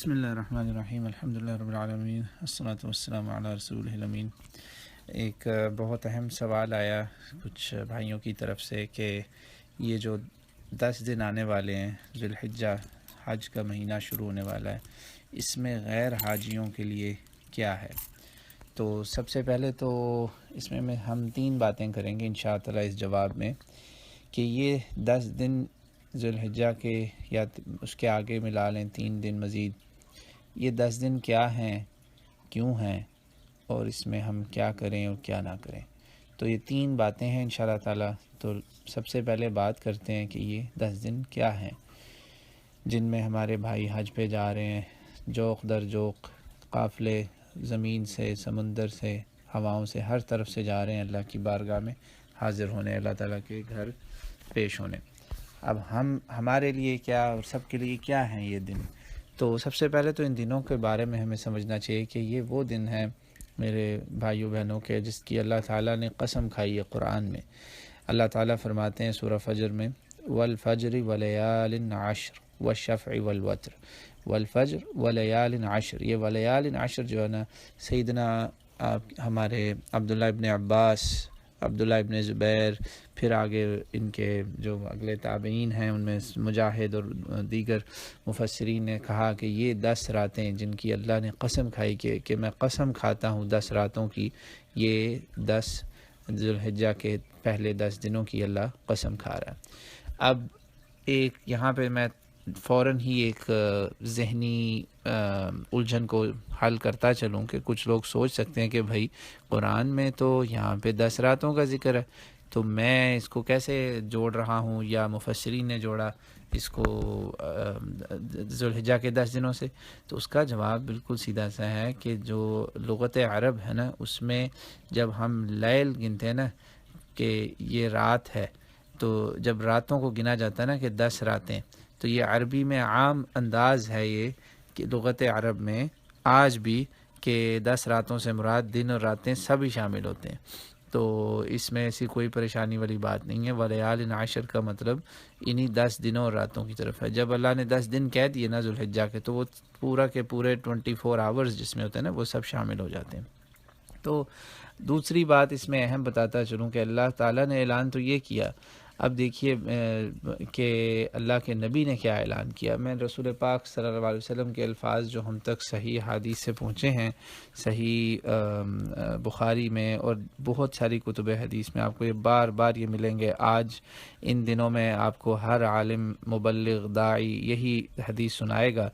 بسم اللہ الرحمن الرحیم الحمد للہ رب العالمین الصلاۃ والسلام علی رسول الامین۔ ایک بہت اہم سوال آیا کچھ بھائیوں کی طرف سے کہ یہ جو 10 دن آنے والے ہیں ذی الحجہ، حج کا مہینہ شروع ہونے والا ہے، اس میں غیر حاجیوں کے لیے کیا ہے؟ تو سب سے پہلے تو اس میں ہم 3 باتیں کریں گے انشاءاللہ اس جواب میں کہ یہ 10 دن ذی الحجہ کے یا اس کے آگے ملا لیں 3 دن مزید، یہ 10 دن کیا ہیں، کیوں ہیں، اور اس میں ہم کیا کریں اور کیا نہ کریں۔ تو یہ 3 باتیں ہیں انشاءاللہ تعالی۔ تو سب سے پہلے بات کرتے ہیں کہ یہ 10 دن کیا ہیں جن میں ہمارے بھائی حج پہ جا رہے ہیں، جوق در جوق قافلے زمین سے، سمندر سے، ہواؤں سے، ہر طرف سے جا رہے ہیں اللہ کی بارگاہ میں حاضر ہونے، اللہ تعالیٰ کے گھر پیش ہونے۔ اب ہمارے لیے کیا اور سب کے لیے کیا ہیں یہ دن؟ تو سب سے پہلے تو ان دنوں کے بارے میں ہمیں سمجھنا چاہیے کہ یہ وہ دن ہیں میرے بھائیوں بہنوں کے جس کی اللہ تعالیٰ نے قسم کھائی ہے قرآن میں۔ اللہ تعالیٰ فرماتے ہیں سورہ فجر میں والفجر ولیال عشر والشفع والوتر، والفجر ولیال عشر، یہ ولیال عشر جو ہے نا سیدنا ہمارے عبداللہ ابن عباس، عبداللہ ابن زبیر، پھر آگے ان کے جو اگلے تابعین ہیں ان میں مجاہد اور دیگر مفسرین نے کہا کہ یہ 10 راتیں جن کی اللہ نے قسم کھائی کہ میں قسم کھاتا ہوں 10 راتوں کی، یہ 10 ذی الحجہ کے پہلے 10 دنوں کی اللہ قسم کھا رہا ہے۔ اب ایک یہاں پہ میں فوراً ہی ایک ذہنی الجھن کو حل کرتا چلوں کہ کچھ لوگ سوچ سکتے ہیں کہ بھائی قرآن میں تو یہاں پہ 10 راتوں کا ذکر ہے، تو میں اس کو کیسے جوڑ رہا ہوں یا مفسرین نے جوڑا اس کو ذی الحجہ کے 10 دنوں سے؟ تو اس کا جواب بالکل سیدھا سا ہے کہ جو لغت عرب ہے نا اس میں جب ہم لیل گنتے ہیں نا کہ یہ رات ہے، تو جب راتوں کو گنا جاتا ہے نا کہ 10 راتیں، تو یہ عربی میں عام انداز ہے یہ کہ لغت عرب میں آج بھی کہ 10 راتوں سے مراد دن اور راتیں سبھی شامل ہوتے ہیں، تو اس میں ایسی کوئی پریشانی والی بات نہیں ہے۔ ولیال عشر کا مطلب انہی 10 دنوں اور راتوں کی طرف ہے۔ جب اللہ نے 10 دن کہہ دیے نا ذی الحجہ کے تو وہ پورا کے پورے 24 آورز جس میں ہوتے ہیں نا وہ سب شامل ہو جاتے ہیں۔ تو دوسری بات اس میں اہم بتاتا چلوں کہ اللہ تعالیٰ نے اعلان تو یہ کیا، اب دیکھیے کہ اللہ کے نبی نے کیا اعلان کیا۔ میں رسول پاک صلی اللہ علیہ وسلم کے الفاظ جو ہم تک صحیح حدیث سے پہنچے ہیں، صحیح بخاری میں اور بہت ساری کتب حدیث میں آپ کو یہ بار بار یہ ملیں گے۔ آج ان دنوں میں آپ کو ہر عالم، مبلغ، داعی یہی حدیث سنائے گا،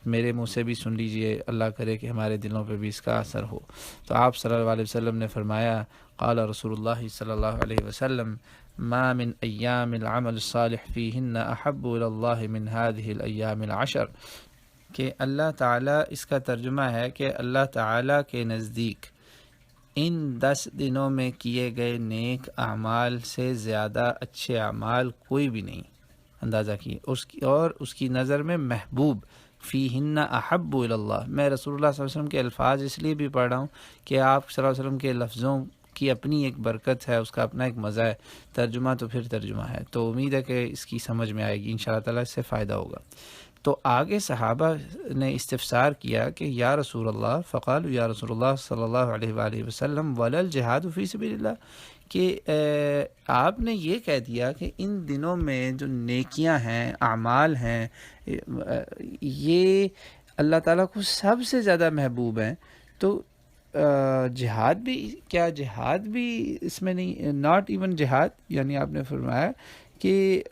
میرے منہ سے بھی سن لیجئے، اللہ کرے کہ ہمارے دلوں پہ بھی اس کا اثر ہو۔ تو آپ صلی اللہ علیہ وسلم نے فرمایا، قال رسول اللہ صلی اللہ علیہ وسلم ما من ایام العمل الصالح فیہن احب الی اللہ من هذه الایام العشر، کہ اللہ تعالیٰ، اس کا ترجمہ ہے کہ اللہ تعالیٰ کے نزدیک ان 10 دنوں میں کیے گئے نیک اعمال سے زیادہ اچھے اعمال کوئی بھی نہیں، اندازہ کیے، اور اس کی نظر میں محبوب، فیہن احب الی اللہ۔ میں رسول اللہ صلی اللہ علیہ وسلم کے الفاظ اس لیے بھی پڑھ رہا ہوں کہ آپ صلی اللہ علیہ وسلم کے لفظوں کی اپنی ایک برکت ہے، اس کا اپنا ایک مزہ ہے، ترجمہ تو پھر ترجمہ ہے، تو امید ہے کہ اس کی سمجھ میں آئے گی انشاءاللہ تعالیٰ، اس سے فائدہ ہوگا۔ تو آگے صحابہ نے استفسار کیا کہ یا رسول اللہ، فقالوا یا رسول اللہ صلی اللہ علیہ وآلہ وسلم ولا الجہاد فی سبیل اللہ، کہ آپ نے یہ کہہ دیا کہ ان دنوں میں جو نیکیاں ہیں، اعمال ہیں، یہ اللہ تعالیٰ کو سب سے زیادہ محبوب ہیں، تو جہاد بھی، کیا جہاد بھی اس میں نہیں؟ ناٹ ایون جہاد، یعنی آپ نے فرمایا کہ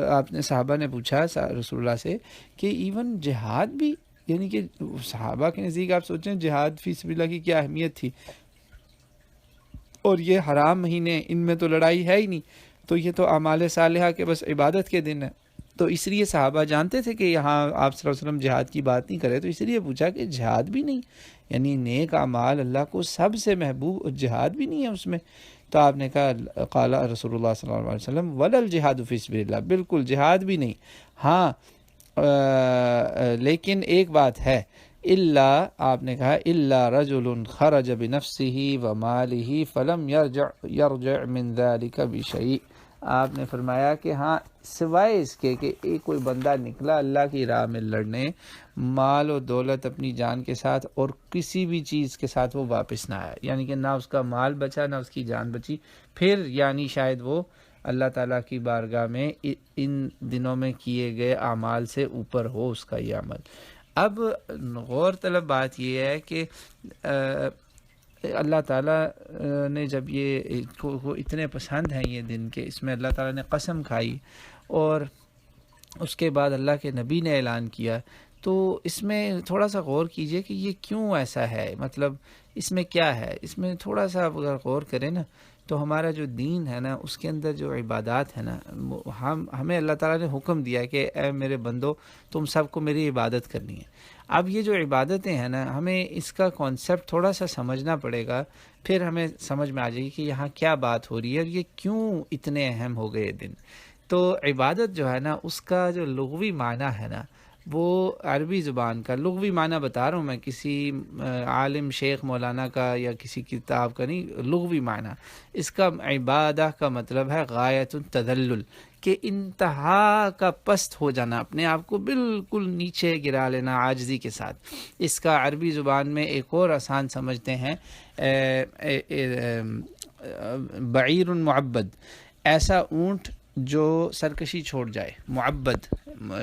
آپ نے صحابہ نے پوچھا رسول اللہ سے کہ ایون جہاد بھی، یعنی کہ صحابہ کے نزدیک آپ سوچیں جہاد فی سبیل اللہ کی کیا اہمیت تھی، اور یہ حرام مہینے، ان میں تو لڑائی ہے ہی نہیں، تو یہ تو اعمال صالحہ کے بس عبادت کے دن ہیں، تو اس لیے صحابہ جانتے تھے کہ یہاں آپ صلی اللہ علیہ وسلم جہاد کی بات نہیں کرے، تو اس لیے پوچھا کہ جہاد بھی نہیں، یعنی نیک اعمال اللہ کو سب سے محبوب اور جہاد بھی نہیں ہے اس میں؟ تو آپ نے کہا، قال رسول اللہ صلی اللہ علیہ وسلم ولا الجہاد فی سبیل اللہ، بالکل جہاد بھی نہیں، ہاں لیکن ایک بات ہے، الا، آپ نے کہا الا رجل خرج بنفسه وماله فلم يرجع من ذلك بشيء، آپ نے فرمایا کہ ہاں سوائے اس کے کہ ایک کوئی بندہ نکلا اللہ کی راہ میں لڑنے، مال و دولت اپنی جان کے ساتھ اور کسی بھی چیز کے ساتھ وہ واپس نہ آیا، یعنی کہ نہ اس کا مال بچا نہ اس کی جان بچی، پھر یعنی شاید وہ اللہ تعالیٰ کی بارگاہ میں ان دنوں میں کیے گئے اعمال سے اوپر ہو اس کا یہ عمل۔ اب غور طلب بات یہ ہے کہ اللہ تعالیٰ نے جب یہ کو اتنے پسند ہیں یہ دن کہ اس میں اللہ تعالیٰ نے قسم کھائی اور اس کے بعد اللہ کے نبی نے اعلان کیا، تو اس میں تھوڑا سا غور کیجئے کہ یہ کیوں ایسا ہے، مطلب اس میں کیا ہے۔ اس میں تھوڑا سا اگر غور کریں نا تو ہمارا جو دین ہے نا اس کے اندر جو عبادات ہے نا، ہمیں اللہ تعالیٰ نے حکم دیا کہ اے میرے بندو تم سب کو میری عبادت کرنی ہے۔ اب یہ جو عبادتیں ہیں نا ہمیں اس کا کانسیپٹ تھوڑا سا سمجھنا پڑے گا، پھر ہمیں سمجھ میں آ جائے گی کہ یہاں کیا بات ہو رہی ہے اور یہ کیوں اتنے اہم ہو گئے دن۔ تو عبادت جو ہے نا اس کا جو لغوی معنی ہے نا وہ عربی زبان کا لغوی معنی بتا رہا ہوں میں، کسی عالم شیخ مولانا کا یا کسی کتاب کا نہیں، لغوی معنی اس کا عبادہ کا مطلب ہے غایت التذلل، کہ انتہا کا پست ہو جانا، اپنے آپ کو بالکل نیچے گرا لینا عاجزی کے ساتھ۔ اس کا عربی زبان میں ایک اور آسان سمجھتے ہیں بعیر معبد، ایسا اونٹ جو سرکشی چھوڑ جائے، معبد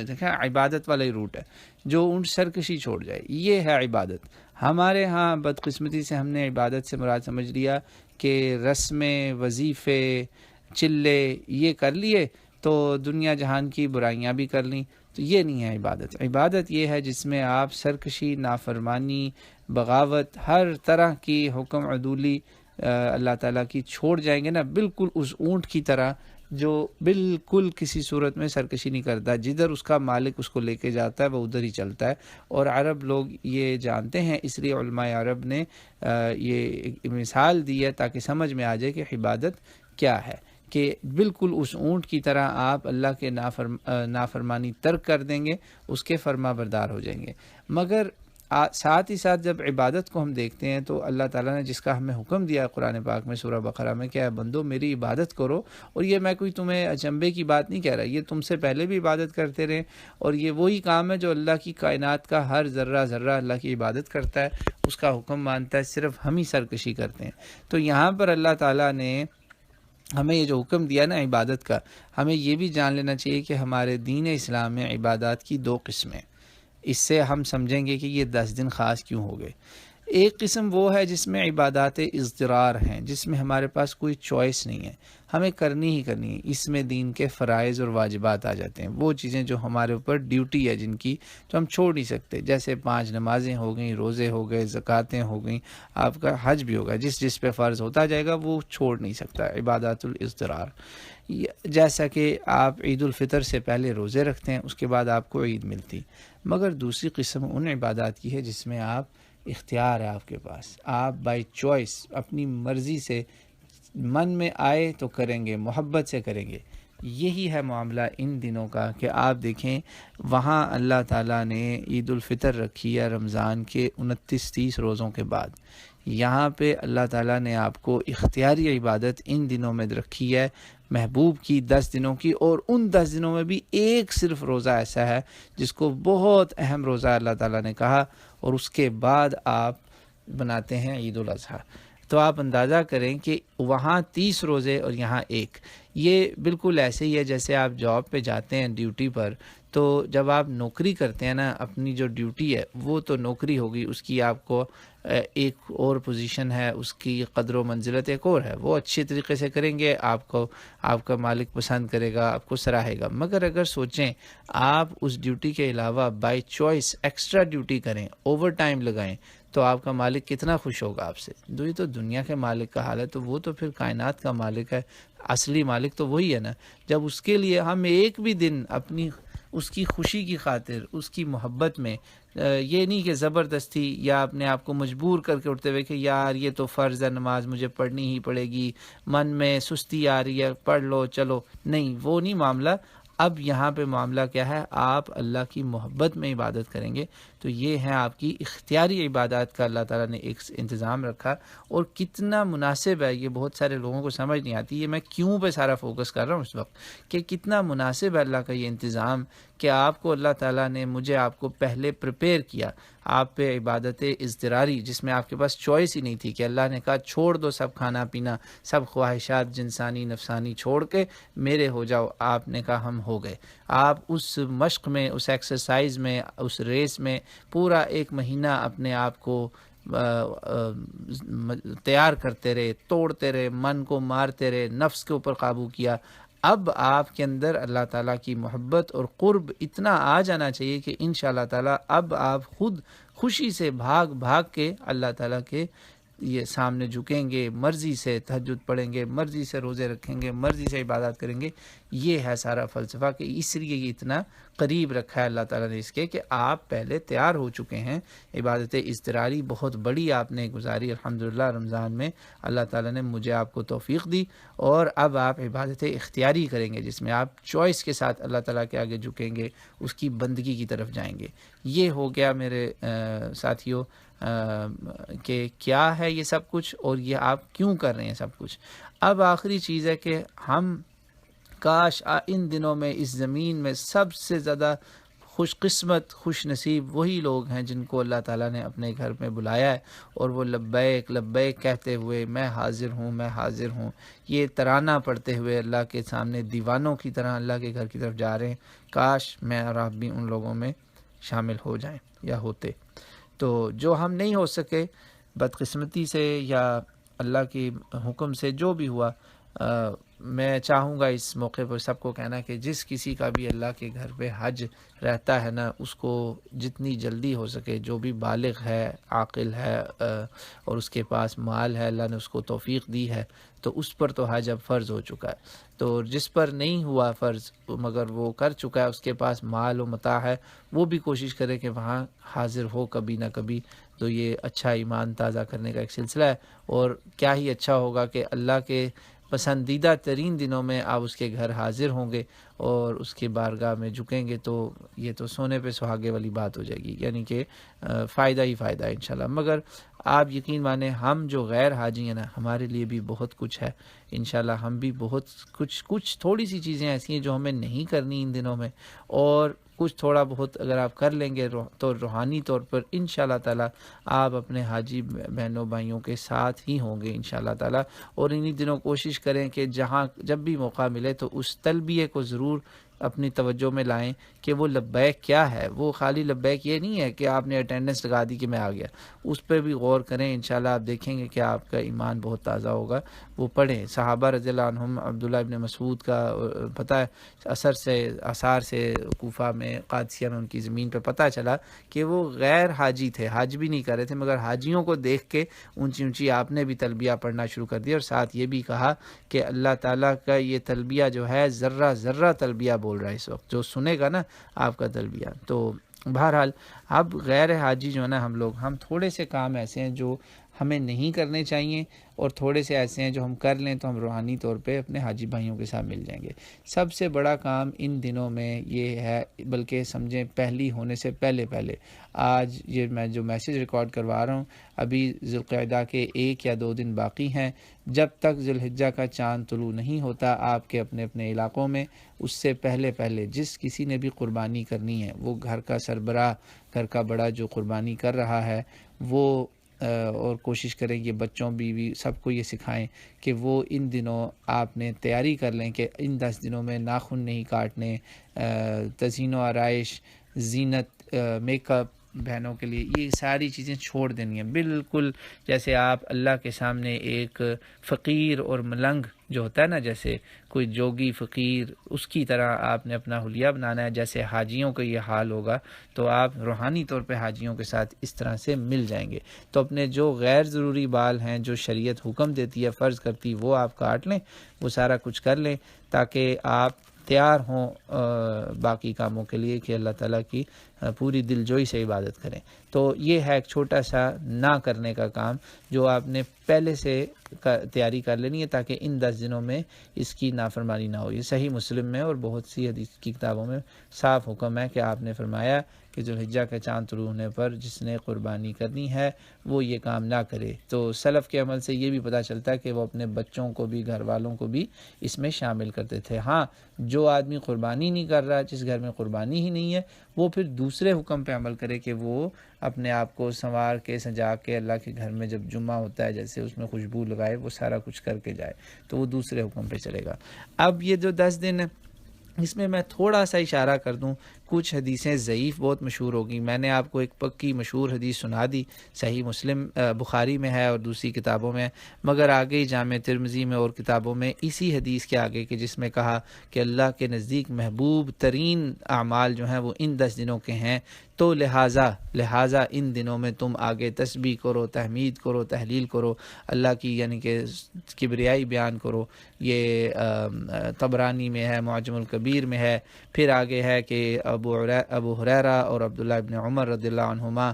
دیکھیں عبادت والا ہی روٹ ہے، جو اونٹ سرکشی چھوڑ جائے، یہ ہے عبادت۔ ہمارے ہاں بدقسمتی سے ہم نے عبادت سے مراد سمجھ لیا کہ رسمیں، وظیفے، چلے یہ کر لیے تو دنیا جہان کی برائیاں بھی کر لیں، تو یہ نہیں ہے عبادت۔ عبادت یہ ہے جس میں آپ سرکشی، نافرمانی، بغاوت، ہر طرح کی حکم عدولی اللہ تعالیٰ کی چھوڑ جائیں گے نا، بالکل اس اونٹ کی طرح جو بالکل کسی صورت میں سرکشی نہیں کرتا، جدھر اس کا مالک اس کو لے کے جاتا ہے وہ ادھر ہی چلتا ہے۔ اور عرب لوگ یہ جانتے ہیں، اس لیے علماء عرب نے یہ مثال دی ہے تاکہ سمجھ میں آ جائے کہ عبادت کیا ہے، کہ بالکل اس اونٹ کی طرح آپ اللہ کے نافرمانی ترک کر دیں گے، اس کے فرما بردار ہو جائیں گے۔ مگر ساتھ ہی ساتھ جب عبادت کو ہم دیکھتے ہیں تو اللہ تعالیٰ نے جس کا ہمیں حکم دیا ہے قرآن پاک میں سورہ بقرہ میں، کہ بندو میری عبادت کرو، اور یہ میں کوئی تمہیں اچنبے کی بات نہیں کہہ رہا، یہ تم سے پہلے بھی عبادت کرتے رہے، اور یہ وہی کام ہے جو اللہ کی کائنات کا ہر ذرہ ذرہ اللہ کی عبادت کرتا ہے، اس کا حکم مانتا ہے، صرف ہم ہی سرکشی کرتے ہیں۔ تو یہاں پر اللہ تعالیٰ نے ہمیں یہ جو حکم دیا نا عبادت کا، ہمیں یہ بھی جان لینا چاہیے کہ ہمارے دین اسلام میں عبادات کی دو قسمیں، اس سے ہم سمجھیں گے کہ یہ 10 دن خاص کیوں ہو گئے۔ ایک قسم وہ ہے جس میں عبادات اضطرار ہیں، جس میں ہمارے پاس کوئی چوائس نہیں ہے، ہمیں کرنی ہی کرنی ہے، اس میں دین کے فرائض اور واجبات آ جاتے ہیں، وہ چیزیں جو ہمارے اوپر ڈیوٹی ہے جن کی تو ہم چھوڑ نہیں سکتے، جیسے 5 نمازیں ہو گئیں، روزے ہو گئے، زکوٰۃیں ہو گئیں، آپ کا حج بھی ہوگا، جس پہ فرض ہوتا جائے گا وہ چھوڑ نہیں سکتا، عبادات الاضطرار۔ جیسا کہ آپ عید الفطر سے پہلے روزے رکھتے ہیں، اس کے بعد آپ کو عید ملتی۔ مگر دوسری قسم ان عبادات کی ہے جس میں آپ اختیار ہے آپ کے پاس، آپ بائی چوائس اپنی مرضی سے من میں آئے تو کریں گے، محبت سے کریں گے۔ یہی ہے معاملہ ان دنوں کا کہ آپ دیکھیں وہاں اللہ تعالیٰ نے عید الفطر رکھی ہے رمضان کے 29-30 روزوں کے بعد، یہاں پہ اللہ تعالیٰ نے آپ کو اختیاری عبادت ان دنوں میں رکھی ہے محبوب کی 10 دنوں کی، اور ان 10 دنوں میں بھی ایک صرف روزہ ایسا ہے جس کو بہت اہم روزہ اللہ تعالیٰ نے کہا، اور اس کے بعد آپ بناتے ہیں عید الاضحیٰ۔ تو آپ اندازہ کریں کہ وہاں 30 روزے اور یہاں ایک، یہ بالکل ایسے ہی ہے جیسے آپ جاب پہ جاتے ہیں ڈیوٹی پر، تو جب آپ نوکری کرتے ہیں نا، اپنی جو ڈیوٹی ہے وہ تو نوکری ہوگی، اس کی آپ کو ایک اور پوزیشن ہے، اس کی قدر و منزلت ایک اور ہے، وہ اچھی طریقے سے کریں گے، آپ کو آپ کا مالک پسند کرے گا، آپ کو سراہے گا۔ مگر اگر سوچیں آپ اس ڈیوٹی کے علاوہ بائی چوائس ایکسٹرا ڈیوٹی کریں، اوور ٹائم لگائیں، تو آپ کا مالک کتنا خوش ہوگا آپ سے۔ یہ تو دنیا کے مالک کا حال ہے، تو وہ تو پھر کائنات کا مالک ہے، اصلی مالک تو وہی ہے نا۔ جب اس کے لیے ہم ایک بھی دن اپنی اس کی خوشی کی خاطر، اس کی محبت میں، یہ نہیں کہ زبردستی یا اپنے آپ کو مجبور کر کے اٹھتے ہوئے کہ یار یہ تو فرض ہے نماز مجھے پڑھنی ہی پڑے گی، من میں سستی آ رہی ہے پڑھ لو چلو، نہیں وہ نہیں معاملہ۔ اب یہاں پہ معاملہ کیا ہے، آپ اللہ کی محبت میں عبادت کریں گے، تو یہ ہے آپ کی اختیاری عبادات کا اللہ تعالیٰ نے ایک انتظام رکھا، اور کتنا مناسب ہے، یہ بہت سارے لوگوں کو سمجھ نہیں آتی، یہ میں کیوں پہ سارا فوکس کر رہا ہوں اس وقت، کہ کتنا مناسب ہے اللہ کا یہ انتظام کہ آپ کو اللہ تعالیٰ نے مجھے آپ کو پہلے پریپیئر کیا آپ پہ عبادت اضطراری، جس میں آپ کے پاس چوائس ہی نہیں تھی، کہ اللہ نے کہا چھوڑ دو سب کھانا پینا، سب خواہشات جنسانی نفسانی چھوڑ کے میرے ہو جاؤ، آپ نے کہا ہم ہو گئے۔ آپ اس مشق میں، اس ایکسرسائز میں، اس ریس میں پورا 1 مہینہ اپنے آپ کو تیار کرتے رہے، توڑتے رہے، من کو مارتے رہے، نفس کے اوپر قابو کیا۔ اب آپ کے اندر اللہ تعالیٰ کی محبت اور قرب اتنا آ جانا چاہیے کہ انشاءاللہ تعالیٰ اب آپ خود خوشی سے بھاگ بھاگ کے اللہ تعالیٰ کے یہ سامنے جھکیں گے، مرضی سے تہجد پڑھیں گے، مرضی سے روزے رکھیں گے، مرضی سے عبادات کریں گے۔ یہ ہے سارا فلسفہ، کہ اس لیے یہ اتنا قریب رکھا ہے اللہ تعالیٰ نے اس کے، کہ آپ پہلے تیار ہو چکے ہیں۔ عبادت اضطراری بہت بڑی آپ نے گزاری الحمدللہ رمضان میں، اللہ تعالیٰ نے مجھے آپ کو توفیق دی، اور اب آپ عبادت اختیاری کریں گے، جس میں آپ چوائس کے ساتھ اللہ تعالیٰ کے آگے جھکیں گے، اس کی بندگی کی طرف جائیں گے۔ یہ ہو گیا میرے ساتھیوں کہ کیا ہے یہ سب کچھ، اور یہ آپ کیوں کر رہے ہیں سب کچھ۔ اب آخری چیز ہے کہ ہم کاش ان دنوں میں اس زمین میں سب سے زیادہ خوش قسمت خوش نصیب وہی لوگ ہیں جن کو اللہ تعالیٰ نے اپنے گھر میں بلایا ہے، اور وہ لبیک لبیک کہتے ہوئے میں حاضر ہوں میں حاضر ہوں، یہ ترانہ پڑھتے ہوئے اللہ کے سامنے دیوانوں کی طرح اللہ کے گھر کی طرف جا رہے ہیں۔ کاش میں اور آپ بھی ان لوگوں میں شامل ہو جائیں یا ہوتے۔ تو جو ہم نہیں ہو سکے بدقسمتی سے یا اللہ کی حکم سے جو بھی ہوا، میں چاہوں گا اس موقع پر سب کو کہنا کہ جس کسی کا بھی اللہ کے گھر پہ حج رہتا ہے نا، اس کو جتنی جلدی ہو سکے، جو بھی بالغ ہے عاقل ہے اور اس کے پاس مال ہے، اللہ نے اس کو توفیق دی ہے، تو اس پر تو حج اب فرض ہو چکا ہے۔ تو جس پر نہیں ہوا فرض مگر وہ کر چکا ہے، اس کے پاس مال و متاع ہے، وہ بھی کوشش کرے کہ وہاں حاضر ہو کبھی نہ کبھی۔ تو یہ اچھا ایمان تازہ کرنے کا ایک سلسلہ ہے، اور کیا ہی اچھا ہوگا کہ اللہ کے پسندیدہ ترین دنوں میں آپ اس کے گھر حاضر ہوں گے اور اس کی بارگاہ میں جھکیں گے، تو یہ تو سونے پہ سہاگے والی بات ہو جائے گی، یعنی کہ فائدہ ہی فائدہ ہے انشاءاللہ۔ مگر آپ یقین مانیں ہم جو غیر حاجی ہیں نا، ہمارے لیے بھی بہت کچھ ہے انشاءاللہ، ہم بھی بہت کچھ تھوڑی سی چیزیں ایسی ہیں جو ہمیں نہیں کرنی ان دنوں میں، اور کچھ تھوڑا بہت اگر آپ کر لیں گے تو روحانی طور پر انشاءاللہ تعالی آپ اپنے حاجی بہنوں بھائیوں کے ساتھ ہی ہوں گے انشاءاللہ تعالی۔ اور انہی دنوں کوشش کریں کہ جب بھی موقع ملے تو اس تلبیہ کو ضرور اپنی توجہ میں لائیں کہ وہ لبیک کیا ہے۔ وہ خالی لبیک یہ نہیں ہے کہ آپ نے اٹینڈنس لگا دی کہ میں آ گیا، اس پہ بھی غور کریں، انشاءاللہ آپ دیکھیں گے کہ آپ کا ایمان بہت تازہ ہوگا۔ وہ پڑھیں، صحابہ رضی اللہ عنہم، عبداللہ ابن مسعود کا پتہ ہے اثار سے کوفہ میں قادسیہ میں ان کی زمین پہ پتہ چلا کہ وہ غیر حاجی تھے، حج بھی نہیں کر رہے تھے، مگر حاجیوں کو دیکھ کے اونچی اونچی آپ نے بھی تلبیہ پڑھنا شروع کر دیا، اور ساتھ یہ بھی کہا کہ اللہ تعالیٰ کا یہ تلبیہ جو ہے ذرہ ذرہ تلبیہ بول رہا ہے اس وقت، جو سنے گا نا آپ کا تلبیہ۔ تو بہرحال اب غیر حاجی جو ہے نا ہم تھوڑے سے کام ایسے ہیں جو ہمیں نہیں کرنے چاہیے، اور تھوڑے سے ایسے ہیں جو ہم کر لیں تو ہم روحانی طور پہ اپنے حاجی بھائیوں کے ساتھ مل جائیں گے۔ سب سے بڑا کام ان دنوں میں یہ ہے، بلکہ سمجھیں پہلی ہونے سے پہلے آج یہ میں جو میسیج ریکارڈ کروا رہا ہوں، ابھی ذی القعدہ کے 1 یا 2 دن باقی ہیں، جب تک ذی الحجہ کا چاند طلوع نہیں ہوتا آپ کے اپنے اپنے علاقوں میں، اس سے پہلے جس کسی نے بھی قربانی کرنی ہے، وہ گھر کا سربراہ، گھر کا بڑا جو قربانی کر رہا ہے وہ، اور کوشش کریں کہ بچوں بیوی سب کو یہ سکھائیں کہ وہ ان دنوں آپ نے تیاری کر لیں کہ ان 10 دنوں میں ناخن نہیں کاٹنے، تزئین و آرائش، زینت، میک اپ بہنوں کے لیے یہ ساری چیزیں چھوڑ دینی ہیں، بالکل جیسے آپ اللہ کے سامنے ایک فقیر اور ملنگ جو ہوتا ہے نا، جیسے کوئی جوگی فقیر، اس کی طرح آپ نے اپنا حلیہ بنانا ہے۔ جیسے حاجیوں کا یہ حال ہوگا تو آپ روحانی طور پہ حاجیوں کے ساتھ اس طرح سے مل جائیں گے۔ تو اپنے جو غیر ضروری بال ہیں، جو شریعت حکم دیتی ہے فرض کرتی، وہ آپ کاٹ لیں، وہ سارا کچھ کر لیں، تاکہ آپ تیار ہوں باقی کاموں کے لیے کہ اللہ تعالیٰ کی پوری دلجوئی سے عبادت کریں۔ تو یہ ہے ایک چھوٹا سا نہ کرنے کا کام جو آپ نے پہلے سے تیاری کر لینی ہے تاکہ ان 10 دنوں میں اس کی نافرمانی نہ ہو۔ یہ صحیح مسلم میں اور بہت سی حدیث کی کتابوں میں صاف حکم ہے کہ آپ نے فرمایا کہ ذوالحجہ کا چاند طلوع ہونے پر جس نے قربانی کرنی ہے وہ یہ کام نہ کرے۔ تو سلف کے عمل سے یہ بھی پتہ چلتا ہے کہ وہ اپنے بچوں کو بھی، گھر والوں کو بھی اس میں شامل کرتے تھے۔ ہاں، جو آدمی قربانی نہیں کر رہا، جس گھر میں قربانی ہی نہیں ہے، وہ پھر دوسرے حکم پہ عمل کرے کہ وہ اپنے آپ کو سنوار کے سجا کے اللہ کے گھر میں جب جمعہ ہوتا ہے جیسے اس میں خوشبو لگائے، وہ سارا کچھ کر کے جائے، تو وہ دوسرے حکم پہ چلے گا۔ اب یہ جو 10 دن اس میں تھوڑا سا اشارہ کر دوں، کچھ حدیثیں ضعیف بہت مشہور ہوگی۔ میں نے آپ کو ایک پکی مشہور حدیث سنا دی، صحیح مسلم بخاری میں ہے اور دوسری کتابوں میں، مگر آگے جامع ترمذی میں اور کتابوں میں اسی حدیث کے آگے کہ جس میں کہا کہ اللہ کے نزدیک محبوب ترین اعمال جو ہیں وہ ان 10 دنوں کے ہیں، تو لہٰذا ان دنوں میں تم آگے تسبیح کرو، تحمید کرو، تحلیل کرو، اللہ کی یعنی کہ کبریائی بیان کرو۔ یہ طبرانی میں ہے، معجم الکبیر میں ہے۔ پھر آگے ہے کہ ابو ہریرہ اور عبداللہ ابن عمر رضی اللہ عنہما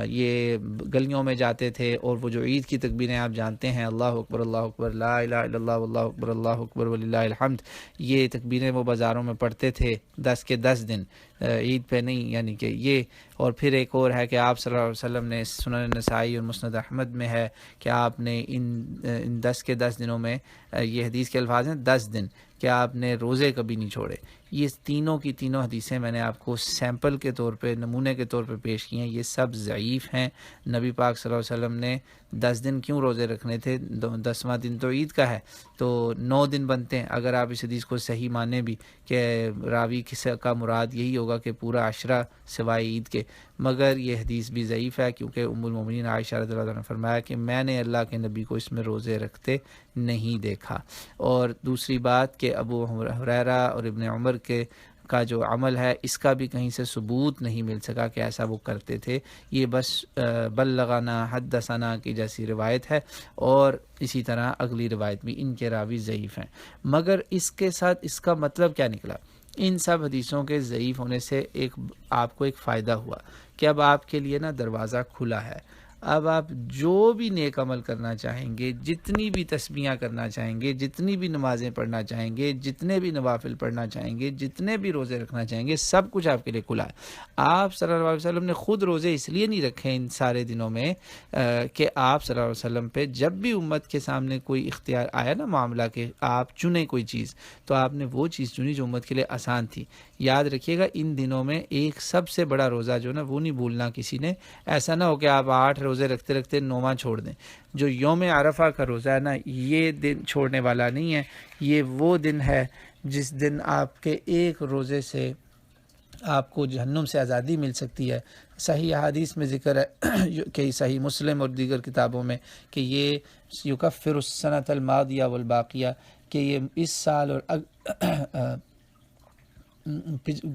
یہ گلیوں میں جاتے تھے اور وہ جو عید کی تکبیریں آپ جانتے ہیں، اللہ اکبر لا الہ الا اللہ واللہ اکبر اللہ اکبر وللہ الحمد، یہ تکبیریں وہ بازاروں میں پڑھتے تھے 10 کے 10 دن، عید پہ نہیں، یعنی کہ یہ۔ اور پھر ایک اور ہے کہ آپ صلی اللہ علیہ وسلم نے سنن نسائی اور مسند احمد میں ہے کہ آپ نے ان 10 کے 10 دنوں میں، یہ حدیث کے الفاظ ہیں 10 دن، کہ آپ نے روزے کبھی نہیں چھوڑے۔ یہ تینوں کی تینوں حدیثیں میں نے آپ کو سیمپل کے طور پہ، نمونے کے طور پہ پیش کی ہیں، یہ سب ضعیف ہیں۔ نبی پاک صلی اللہ علیہ وسلم نے 10 دن کیوں روزے رکھنے تھے؟ 10واں دن تو عید کا ہے، تو 9 دن بنتے ہیں اگر آپ اس حدیث کو صحیح مانیں بھی، کہ راوی کا مراد یہی ہوگا کہ پورا عشرہ سوائے عید کے، مگر یہ حدیث بھی ضعیف ہے کیونکہ ام المومنین عائشہ رضی اللہ عنہا نے فرمایا کہ میں نے اللہ کے نبی کو اس میں روزے رکھتے نہیں دیکھا۔ اور دوسری بات کہ ابو ہریرہ اور ابن عمر کا جو عمل ہے اس کا بھی کہیں سے ثبوت نہیں مل سکا کہ ایسا وہ کرتے تھے، یہ بس بلغنا حدثنا کی جیسی روایت ہے، اور اسی طرح اگلی روایت بھی ان کے راوی ضعیف ہیں۔ مگر اس کے ساتھ اس کا مطلب کیا نکلا؟ ان سب حدیثوں کے ضعیف ہونے سے آپ کو ایک فائدہ ہوا کہ اب آپ کے لیے نا دروازہ کھلا ہے۔ اب آپ جو بھی نیک عمل کرنا چاہیں گے، جتنی بھی تسبیحاں کرنا چاہیں گے، جتنی بھی نمازیں پڑھنا چاہیں گے، جتنے بھی نوافل پڑھنا چاہیں گے، جتنے بھی روزے رکھنا چاہیں گے، سب کچھ آپ کے لیے کھلا ہے۔ آپ صلی اللہ علیہ وسلم نے خود روزے اس لیے نہیں رکھے ان سارے دنوں میں کہ آپ صلی اللہ علیہ وسلم پہ جب بھی امت کے سامنے کوئی اختیار آیا نا معاملہ کہ آپ چنیں کوئی چیز، تو آپ نے وہ چیز چنی جو امت کے لیے آسان تھی۔ یاد رکھیے گا ان دنوں میں ایک سب سے بڑا روزہ جو نا وہ نہیں بھولنا کسی نے، ایسا نہ ہو کہ آپ 8 روزے رکھتے رکھتے 9واں چھوڑ دیں۔ جو یوم عرفہ کا روزہ ہے نا، یہ دن چھوڑنے والا نہیں ہے، یہ وہ دن ہے جس دن آپ کے ایک روزے سے آپ کو جہنم سے آزادی مل سکتی ہے۔ صحیح احادیث میں ذکر ہے کہ صحیح مسلم اور دیگر کتابوں میں کہ یہ یکفر السنۃ الماضیہ والباقیہ، کہ یہ اس سال اور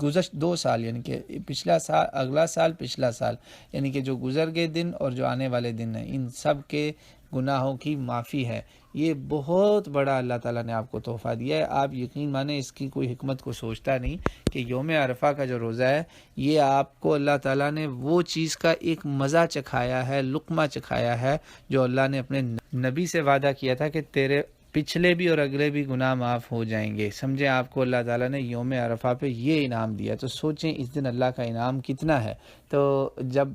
گزشتہ 2 سال یعنی کہ پچھلا سال، اگلا سال، پچھلا سال، یعنی کہ جو گزر گئے دن اور جو آنے والے دن ہیں، ان سب کے گناہوں کی معافی ہے۔ یہ بہت بڑا اللہ تعالیٰ نے آپ کو تحفہ دیا ہے۔ آپ یقین مانیں اس کی کوئی حکمت کو سوچتا نہیں کہ یوم عرفہ کا جو روزہ ہے، یہ آپ کو اللہ تعالیٰ نے وہ چیز کا ایک مزہ چکھایا ہے، لقمہ چکھایا ہے جو اللہ نے اپنے نبی سے وعدہ کیا تھا کہ تیرے پچھلے بھی اور اگلے بھی گناہ معاف ہو جائیں گے۔ سمجھیں آپ کو اللہ تعالیٰ نے یوم عرفہ پہ یہ انعام دیا، تو سوچیں اس دن اللہ کا انعام کتنا ہے۔ تو جب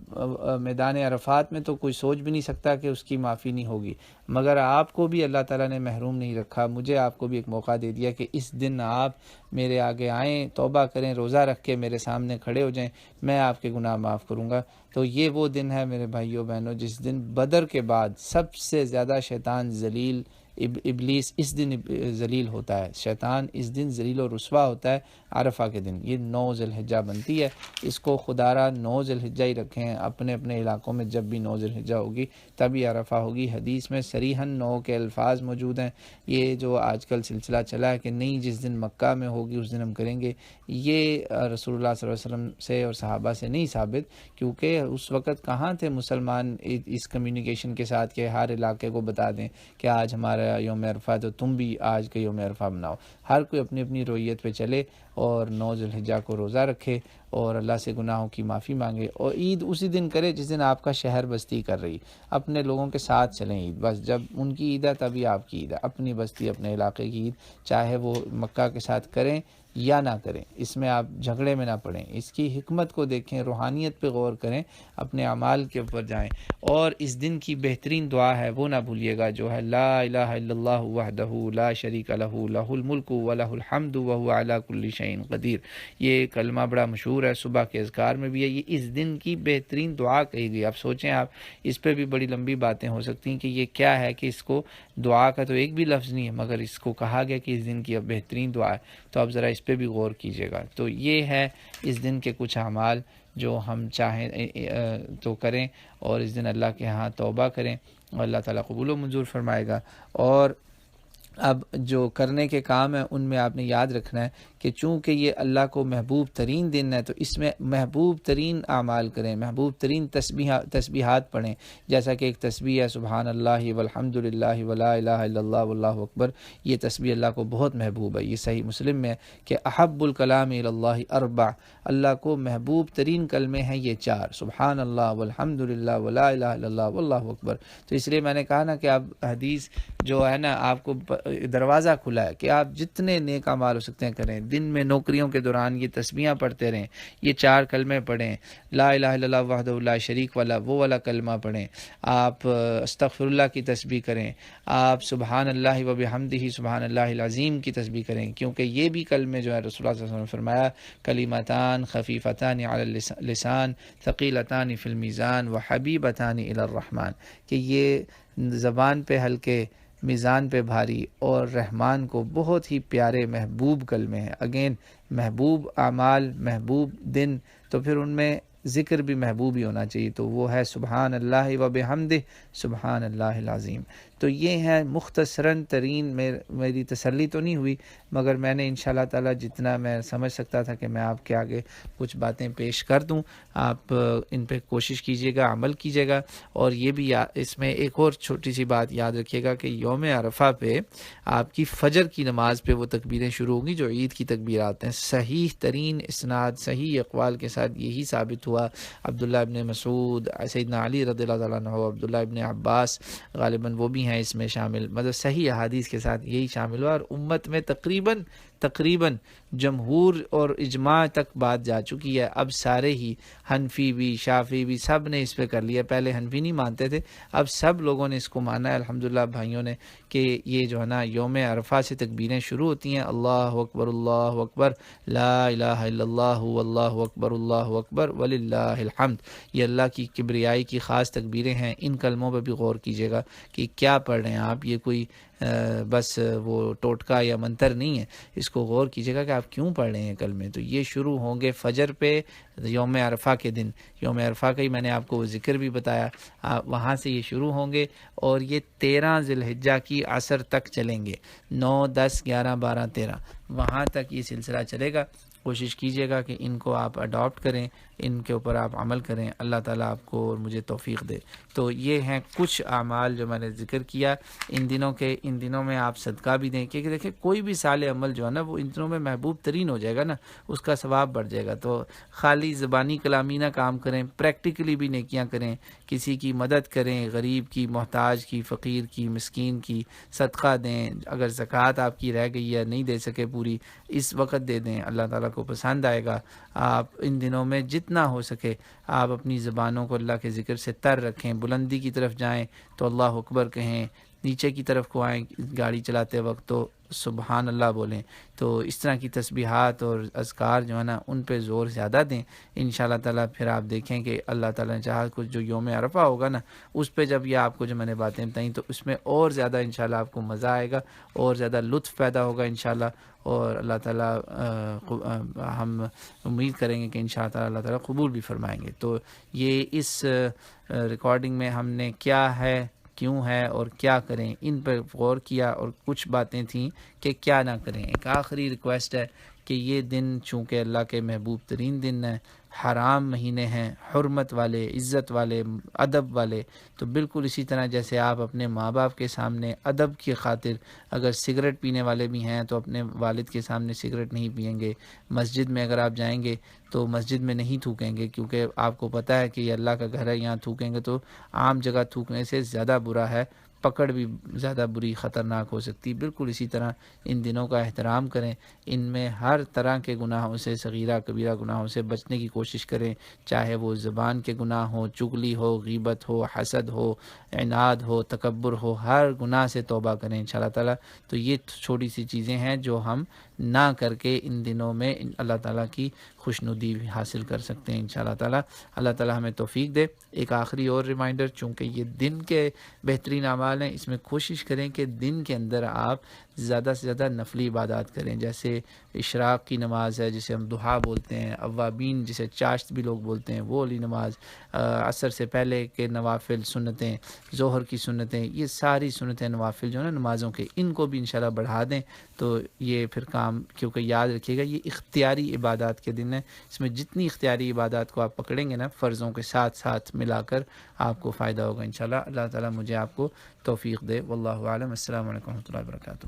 میدان عرفات میں تو کوئی سوچ بھی نہیں سکتا کہ اس کی معافی نہیں ہوگی، مگر آپ کو بھی اللہ تعالیٰ نے محروم نہیں رکھا۔ مجھے آپ کو بھی ایک موقع دے دیا کہ اس دن آپ میرے آگے آئیں، توبہ کریں، روزہ رکھ کے میرے سامنے کھڑے ہو جائیں، میں آپ کے گناہ معاف کروں گا۔ تو یہ وہ دن ہے میرے بھائیوں بہنوں جس دن بدر کے بعد سب سے زیادہ شیطان ذلیل، ابلیس اس دن ذلیل ہوتا ہے، شیطان اس دن ذلیل و رسوا ہوتا ہے عرفہ کے دن۔ یہ 9 ذی الحجہ بنتی ہے، اس کو خدا را 9 ذی الحجہ ہی رکھیں اپنے اپنے علاقوں میں، جب بھی 9 ذی الحجہ ہوگی تبھی عرفہ ہوگی۔ حدیث میں صریحاً 9 کے الفاظ موجود ہیں۔ یہ جو آج کل سلسلہ چلا ہے کہ نہیں جس دن مکہ میں ہوگی اس دن ہم کریں گے، یہ رسول اللہ صلی اللہ علیہ وسلم سے اور صحابہ سے نہیں ثابت، کیونکہ اس وقت کہاں تھے مسلمان اس کمیونیکیشن کے ساتھ کہ ہر علاقے کو بتا دیں کہ آج ہمارا یوم عرفہ ہے تو تم بھی آج کے یوم عرفہ بناؤ۔ ہر کوئی اپنی اپنی رویت پہ چلے اور 9 ذوالحجہ کو روزہ رکھے اور اللہ سے گناہوں کی معافی مانگے، اور عید اسی دن کرے جس دن آپ کا شہر بستی کر رہی، اپنے لوگوں کے ساتھ چلیں عید، بس جب ان کی عید ہے تبھی آپ کی عید ہے، اپنی بستی اپنے علاقے کی عید، چاہے وہ مکہ کے ساتھ کریں یا نہ کریں، اس میں آپ جھگڑے میں نہ پڑیں، اس کی حکمت کو دیکھیں، روحانیت پہ غور کریں، اپنے اعمال کے اوپر جائیں، اور اس دن کی بہترین دعا ہے وہ نہ بھولیے گا جو ہے لا الہ الا اللہ وحدہ لا شریک لہ لہ الملک ولہ الحمد وہو علی کل شیء قدیر۔ یہ کلمہ بڑا مشہور ہے، صبح کے اذکار میں بھی ہے، یہ اس دن کی بہترین دعا کہی گئی۔ اب سوچیں آپ، اس پہ بھی بڑی لمبی باتیں ہو سکتی ہیں کہ یہ کیا ہے، کہ اس کو دعا کا تو ایک بھی لفظ نہیں ہے، مگر اس کو کہا گیا کہ اس دن کی اب بہترین دعا ہے، تو اب ذرا اس پہ بھی غور کیجیے گا۔ تو یہ ہے اس دن کے کچھ اعمال جو ہم چاہیں تو کریں، اور اس دن اللہ کے ہاں توبہ کریں، اور اللہ تعالیٰ قبول و منظور فرمائے گا۔ اور اب جو کرنے کے کام ہیں ان میں آپ نے یاد رکھنا ہے کہ چونکہ یہ اللہ کو محبوب ترین دن ہے، تو اس میں محبوب ترین اعمال کریں، محبوب ترین تسبیحات پڑھیں، جیسا کہ ایک تسبیح ہے سبحان اللہ والحمد للہ ولا الہ الا اللہ واللہ اکبر، یہ تسبیح اللہ کو بہت محبوب ہے، یہ صحیح مسلم میں ہے کہ احب الکلام الی اللہ اربع، اللہ کو محبوب ترین کلمے ہیں یہ 4، سبحان اللہ والحمد للہ ولا الہ الا اللہ واللہ اکبر۔ تو اس لیے میں نے کہا نا کہ اب حدیث جو ہے نا آپ کو دروازہ کھلا ہے کہ آپ جتنے نیک اعمال ہو سکتے ہیں کریں، دن میں نوکریوں کے دوران یہ تسبیحاں پڑھتے رہیں، یہ 4 کلمے پڑھیں، لا الہ الا اللہ وحدہ لا شریک والا وہ والا کلمہ پڑھیں، آپ استغفر اللہ کی تسبیح کریں، آپ سبحان اللہ و بحمدہ سبحان اللہ العظیم کی تسبیح کریں، کیونکہ یہ بھی کلمے جو ہے رسول اللہ صلی اللہ علیہ وسلم نے فرمایا کلمتان خفیفتان علی اللسان ثقیلتان فی المیزان وحبیبتان الی الرحمن، کہ یہ زبان پہ ہلکے، میزان پہ بھاری، اور رحمان کو بہت ہی پیارے محبوب کلمے ہیں۔ اگین محبوب اعمال، محبوب دن، تو پھر ان میں ذکر بھی محبوب ہی ہونا چاہیے، تو وہ ہے سبحان اللہ و بحمدہ سبحان اللہ العظیم۔ تو یہ ہے مختصراً ترین، میری تسلی تو نہیں ہوئی، مگر میں نے انشاءاللہ تعالی جتنا میں سمجھ سکتا تھا کہ میں آپ کے آگے کچھ باتیں پیش کر دوں، آپ ان پہ کوشش کیجیے گا، عمل کیجیے گا، اور یہ بھی اس میں ایک اور چھوٹی سی بات یاد رکھیے گا کہ یوم عرفہ پہ آپ کی فجر کی نماز پہ وہ تکبیریں شروع ہوں گی جو عید کی تکبیرات ہیں، صحیح ترین اسناد صحیح اقوال کے ساتھ یہی ثابت ہوا، عبداللہ ابن مسعود، سیدنا علی رضی اللہ تعالیٰ عنہ، عبداللہ ابن عباس غالباً وہ بھی ہیں اس میں شامل، مطلب صحیح احادیث کے ساتھ یہی شامل ہوا، اور امت میں تقریباً جمہور اور اجماع تک بات جا چکی ہے، اب سارے ہی حنفی بھی شافعی بھی سب نے اس پہ کر لیا، پہلے حنفی نہیں مانتے تھے، اب سب لوگوں نے اس کو مانا ہے الحمدللہ بھائیوں نے، کہ یہ جو ہے نا یوم عرفہ سے تکبیریں شروع ہوتی ہیں، اللہ اکبر لا الہ الا اللہ واللہ اکبر وللہ الحمد، یہ اللہ کی کبریائی کی خاص تکبیریں ہیں، ان کلموں پہ بھی غور کیجیے گا کہ کیا پڑھ رہے ہیں آپ، یہ کوئی بس وہ ٹوٹکا یا منتر نہیں ہے، اس کو غور کیجیے گا کہ آپ کیوں پڑھ رہے ہیں کلمے۔ تو یہ شروع ہوں گے فجر پہ یوم عرفہ کے دن، یوم عرفہ کا ہی میں نے آپ کو ذکر بھی بتایا، وہاں سے یہ شروع ہوں گے، اور یہ 13 ذی الحجہ کی عصر تک چلیں گے، 9 10 11 12 13 وہاں تک یہ سلسلہ چلے گا۔ کوشش کیجیے گا کہ ان کو آپ اڈاپٹ کریں، ان کے اوپر آپ عمل کریں، اللہ تعالیٰ آپ کو اور مجھے توفیق دے۔ تو یہ ہیں کچھ اعمال جو میں نے ذکر کیا ان دنوں میں آپ صدقہ بھی دیں، کیونکہ دیکھیں کوئی بھی صالح عمل جو ہے نا وہ ان دنوں میں محبوب ترین ہو جائے گا نا، اس کا ثواب بڑھ جائے گا۔ تو خالی زبانی کلامی نہ کام کریں، پریکٹیکلی بھی نیکیاں کریں، کسی کی مدد کریں، غریب کی، محتاج کی، فقیر کی، مسکین کی، صدقہ دیں، اگر زکوٰۃ آپ کی رہ گئی ہے نہیں دے سکے پوری، اس وقت دے دیں، اللہ تعالیٰ کو پسند آئے گا۔ آپ ان دنوں میں جتنا ہو سکے آپ اپنی زبانوں کو اللہ کے ذکر سے تر رکھیں، بلندی کی طرف جائیں تو اللہ اکبر کہیں، نیچے کی طرف کو آئیں گاڑی چلاتے وقت تو سبحان اللہ بولیں۔ تو اس طرح کی تسبیحات اور اذکار جو ہے نا ان پہ زور زیادہ دیں، انشاءاللہ تعالیٰ پھر آپ دیکھیں کہ اللہ تعالیٰ نے چاہا کچھ جو یوم عرفہ ہوگا نا اس پہ جب یہ آپ کو جو میں نے باتیں بتائیں تو اس میں اور زیادہ انشاءاللہ آپ کو مزہ آئے گا، اور زیادہ لطف پیدا ہوگا انشاءاللہ، اور اللہ تعالیٰ ہم امید کریں گے کہ انشاءاللہ تعالیٰ اللہ تعالیٰ قبول بھی فرمائیں گے۔ تو یہ اس ریکارڈنگ میں ہم نے کیا ہے، کیوں ہے اور کیا کریں ان پر غور کیا، اور کچھ باتیں تھیں کہ کیا نہ کریں۔ ایک آخری ریکویسٹ ہے کہ یہ دن چونکہ اللہ کے محبوب ترین دن ہے، حرام مہینے ہیں، حرمت والے، عزت والے، ادب والے، تو بالکل اسی طرح جیسے آپ اپنے ماں باپ کے سامنے ادب کی خاطر اگر سگریٹ پینے والے بھی ہیں تو اپنے والد کے سامنے سگریٹ نہیں پئیں گے، مسجد میں اگر آپ جائیں گے تو مسجد میں نہیں تھوکیں گے، کیونکہ آپ کو پتہ ہے کہ یہ اللہ کا گھر ہے، یہاں تھوکیں گے تو عام جگہ تھوکنے سے زیادہ برا ہے، پکڑ بھی زیادہ بری خطرناک ہو سکتی۔ بالکل اسی طرح ان دنوں کا احترام کریں، ان میں ہر طرح کے گناہوں سے، صغیرہ کبیرہ گناہوں سے بچنے کی کوشش کریں، چاہے وہ زبان کے گناہ ہوں، چغلی ہو، غیبت ہو، حسد ہو، عناد ہو، تکبر ہو، ہر گناہ سے توبہ کریں انشاءاللہ تعالی۔ تو یہ چھوٹی سی چیزیں ہیں جو ہم نہ کر کے ان دنوں میں اللہ تعالیٰ کی خوشنودی حاصل کر سکتے ہیں انشاءاللہ تعالی۔ اللہ تعالیٰ ہمیں توفیق دے۔ ایک آخری اور ریمائنڈر، چونکہ یہ دن کے بہترین اعمال ہیں، اس میں کوشش کریں کہ دن کے اندر آپ زیادہ سے زیادہ نفلی عبادات کریں، جیسے اشراق کی نماز ہے جسے ہم ضحیٰ بولتے ہیں، اوابین جسے چاشت بھی لوگ بولتے ہیں، وہ والی نماز، عصر سے پہلے کے نوافل سنتیں، ظہر کی سنتیں، یہ ساری سنتیں نوافل جو ہیں نمازوں کے، ان کو بھی انشاءاللہ بڑھا دیں تو یہ پھر کام، کیونکہ یاد رکھیے گا یہ اختیاری عبادات کے دن ہیں، اس میں جتنی اختیاری عبادات کو آپ پکڑیں گے نا فرضوں کے ساتھ ساتھ ملا کر آپ کو فائدہ ہوگا انشاءاللہ۔ اللہ تعالیٰ مجھے آپ کو توفیق دے۔ واللہ اعلم۔ السلام علیکم و رحمۃ اللہ وبرکاتہ۔